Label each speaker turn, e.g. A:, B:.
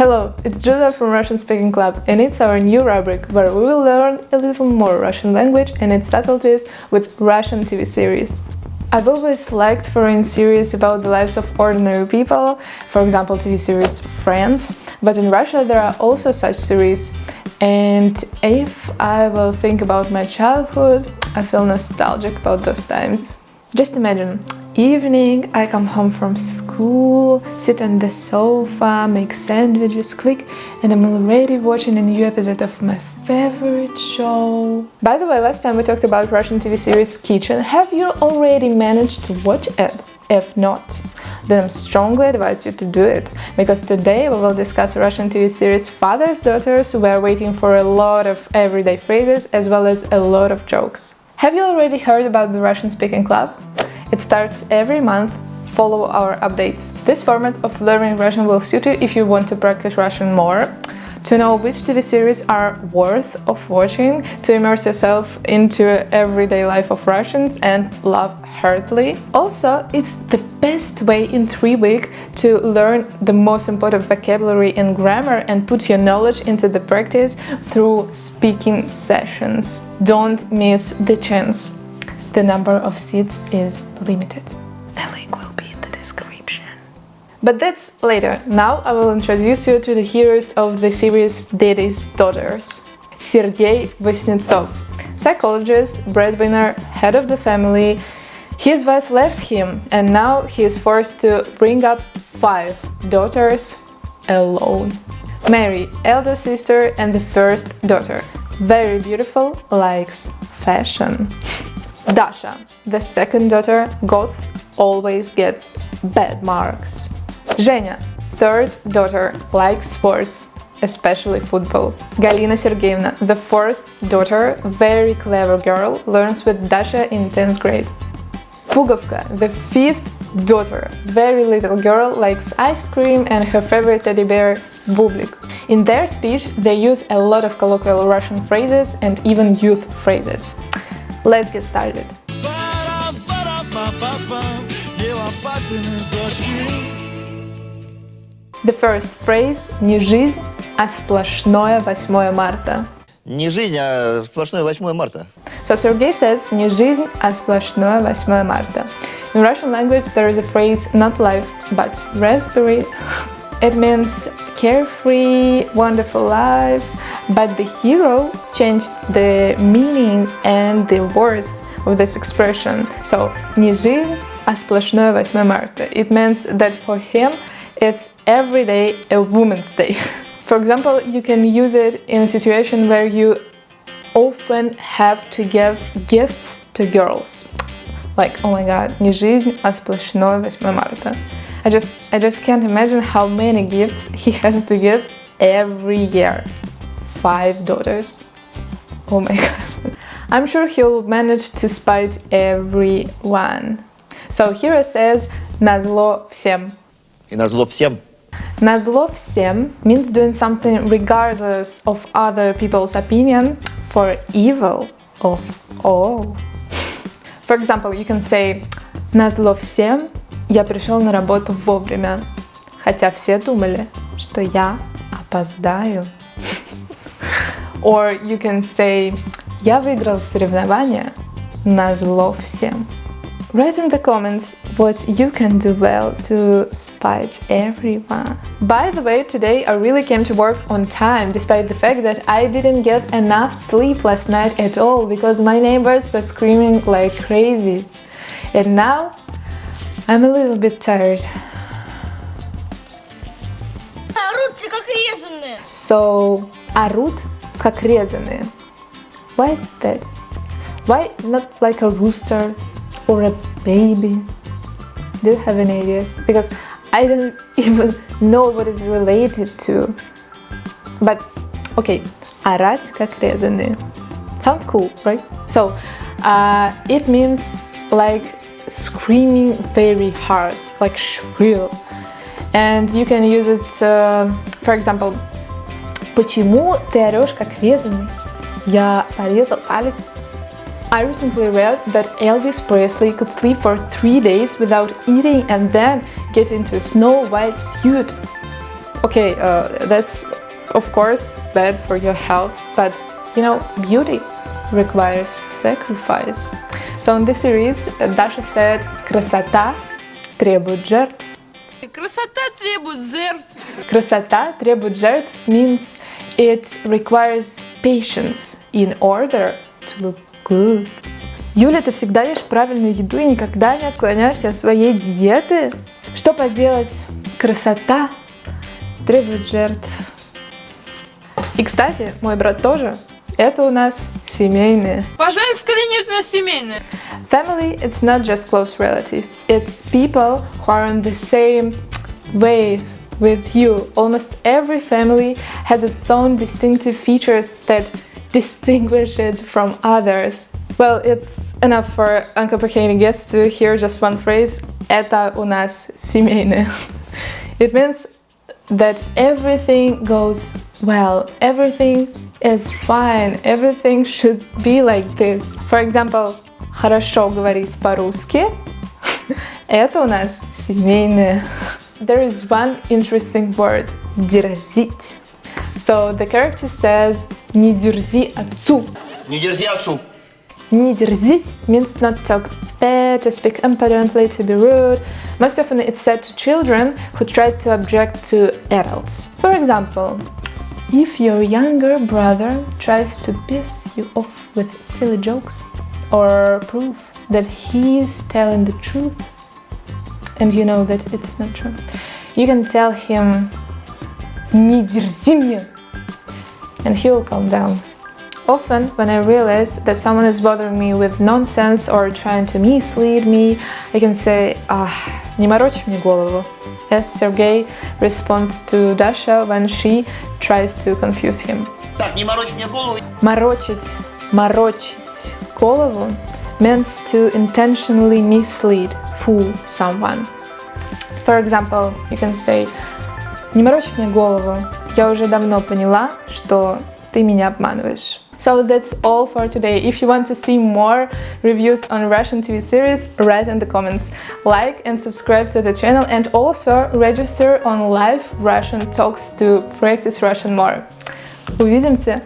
A: Hello, it's Julia from Russian Speaking Club, and it's our new rubric where we will learn a little more Russian language and its subtleties with Russian TV series. I've always liked foreign series about the lives of ordinary people, for example TV series Friends, but in Russia there are also such series, and if I will think about my childhood, I feel nostalgic about those times. Just imagine, evening, I come home from school, sit on the sofa, make sandwiches, click, and I'm already watching a new episode of my favorite show. By the way, last time we talked about Russian TV series Kitchen. Have you already managed to watch it? If not, then I strongly advise you to do it, because today we will discuss Russian TV series Father's Daughters. We are waiting for a lot of everyday phrases as well as a lot of jokes. Have you already heard about the Russian Speaking Club? It starts every month. Follow our updates. This format of learning Russian will suit you if you want to practice Russian more, to know which TV series are worth of watching, to immerse yourself into everyday life of Russians and laugh heartily. Also, it's the best way in 3 weeks to learn the most important vocabulary and grammar and put your knowledge into the practice through speaking sessions. Don't miss the chance. The number of seats is limited. The link will be in the description. But that's later. Now I will introduce you to the heroes of the series Daddy's Daughters. Sergei Vasnetsov, psychologist, breadwinner, head of the family. His wife left him, and now he is forced to bring up 5 daughters alone. Mary, elder sister and the first daughter. Very beautiful, likes fashion. Dasha, the second daughter, goth, always gets bad marks. Zhenya, third daughter, likes sports, especially football. Galina Sergeyevna, the fourth daughter, very clever girl, learns with Dasha in 10th grade. Pugovka, the fifth daughter, very little girl, likes ice cream and her favorite teddy bear, Bublik. In their speech, they use a lot of colloquial Russian phrases and even youth phrases. Let's get started. The first phrase – не жизнь, а сплошное 8 марта.
B: Не жизнь, а сплошное 8 марта.
A: So Sergei says не жизнь, а сплошное 8 марта. In Russian language there is a phrase not life, but raspberry. It means carefree, wonderful life, but the hero changed the meaning and the words of this expression. So, не жизнь, а сплошное 8 марта. It means that for him, it's every day a Women's Day. For example, you can use it in a situation where you often have to give gifts to girls. Like, oh my god, не жизнь, а сплошное 8 марта. I just can't imagine how many gifts he has to give every year. 5 daughters. Oh my god. I'm sure he'll manage to spite everyone. So here it says назло всем.
B: И назло всем.
A: Назло всем means doing something regardless of other people's opinion for evil of all. For example, you can say назло всем я пришел на работу вовремя, хотя все думали, что я опоздаю. Or you can say я выиграл соревнование назло всем. Write in the comments what you can do well to spite everyone. By the way, today I really came to work on time, despite the fact that I didn't get enough sleep last night at all, because my neighbors were screaming like crazy. And now I'm a little bit tired.
C: Орут все как резаные.
A: So, орут как резаные. Why is that? Why not like a rooster or a baby? Do you have any ideas? Because I don't even know what it's related to. But, okay, орать как резаные. Sounds cool, right? So, it means like screaming very hard, like shrill. And you can use it, for example, почему ты орешь как резаный? Я порезал палец. I recently read that Elvis Presley could sleep for 3 days without eating and then get into a snow white suit. Okay, that's of course bad for your health, but you know, beauty requires sacrifice. So in this series, Dasha said, красота требует жертв.
C: Красота требует жертв.
A: Красота требует жертв means it requires patience in order to look good. Юля, ты всегда ешь правильную еду и никогда не отклоняешься от своей диеты? Что поделать? Красота требует жертв. И, кстати, мой брат тоже. Это у нас семейные.
C: Пожалуйста, скорее нет на семейные.
A: Family, it's not just close relatives. It's people who are on the same wave with you. Almost every family has its own distinctive features that distinguish it from others. Well, it's enough for uncomplicated guests to hear just one phrase. Это у нас семейные. It means that everything goes well, everything is fine, everything should be like this. For example, хорошо говорить по-русски. Это у нас семейные. There is one interesting word, дерзить. So the character says, не дерзи отцу.
B: Не дерзи отцу.
A: Не дерзить means not to talk bad, to speak impudently, to be rude. Most often it's said to children who try to object to adults. For example, if your younger brother tries to piss you off with silly jokes or prove that he is telling the truth and you know that it's not true, you can tell him «Не дерзи мне!» and he will calm down. Often, when I realize that someone is bothering me with nonsense or trying to mislead me, I can say, не морочь мне голову, as Sergey responds to Dasha when she tries to confuse him.
B: Так, не морочь мне голову.
A: Морочить голову means to intentionally mislead, fool someone. For example, you can say, не морочь мне голову, я уже давно поняла, что ты меня обманываешь. So that's all for today. If you want to see more reviews on Russian TV series, write in the comments. Like and subscribe to the channel and also register on live Russian talks to practice Russian more. Увидимся!